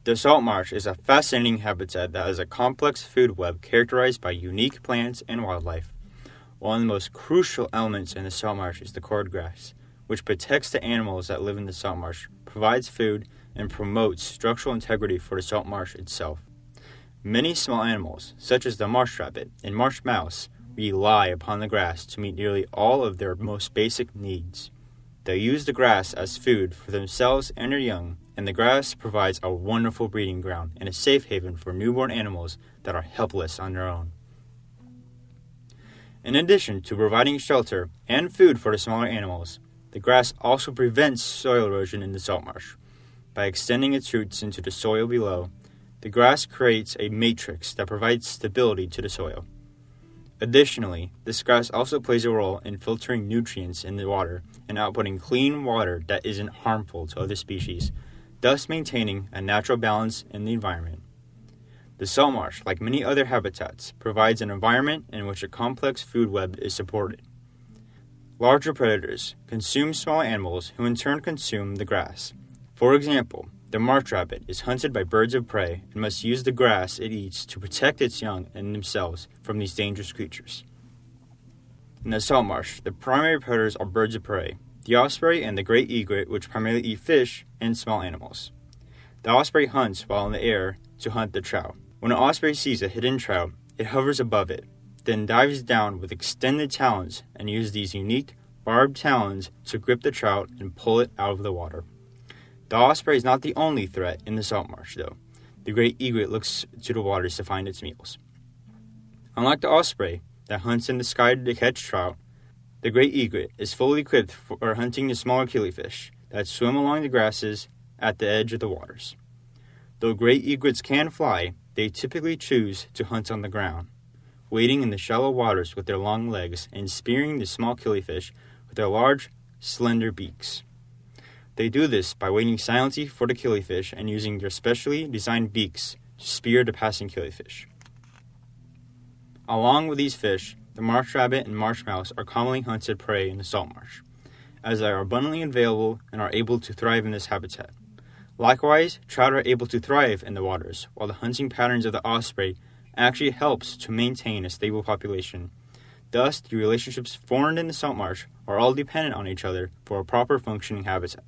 The salt marsh is a fascinating habitat that has a complex food web characterized by unique plants and wildlife. One of the most crucial elements in the salt marsh is the cordgrass, which protects the animals that live in the salt marsh, provides food, and promotes structural integrity for the salt marsh itself. Many small animals, such as the marsh rabbit and marsh mouse, rely upon the grass to meet nearly all of their most basic needs. They use the grass as food for themselves and their young, and the grass provides a wonderful breeding ground and a safe haven for newborn animals that are helpless on their own. In addition to providing shelter and food for the smaller animals, the grass also prevents soil erosion in the salt marsh. By extending its roots into the soil below, the grass creates a matrix that provides stability to the soil. Additionally, this grass also plays a role in filtering nutrients in the water and outputting clean water that isn't harmful to other species, thus maintaining a natural balance in the environment. The salt marsh, like many other habitats, provides an environment in which a complex food web is supported. Larger predators consume small animals who in turn consume the grass. For example, the marsh rabbit is hunted by birds of prey and must use the grass it eats to protect its young and themselves from these dangerous creatures. In the salt marsh, the primary predators are birds of prey, the osprey and the great egret, which primarily eat fish and small animals. The osprey hunts while in the air to hunt the trout. When an osprey sees a hidden trout, it hovers above it, then dives down with extended talons and uses these unique, barbed talons to grip the trout and pull it out of the water. The osprey is not the only threat in the salt marsh, though. The great egret looks to the waters to find its meals. Unlike the osprey that hunts in the sky to catch trout, the great egret is fully equipped for hunting the smaller killifish that swim along the grasses at the edge of the waters. Though great egrets can fly, they typically choose to hunt on the ground, wading in the shallow waters with their long legs and spearing the small killifish with their large, slender beaks. They do this by waiting silently for the killifish and using their specially designed beaks to spear the passing killifish. Along with these fish, the marsh rabbit and marsh mouse are commonly hunted prey in the salt marsh, as they are abundantly available and are able to thrive in this habitat. Likewise, trout are able to thrive in the waters, while the hunting patterns of the osprey actually helps to maintain a stable population. Thus, the relationships formed in the salt marsh are all dependent on each other for a proper functioning habitat.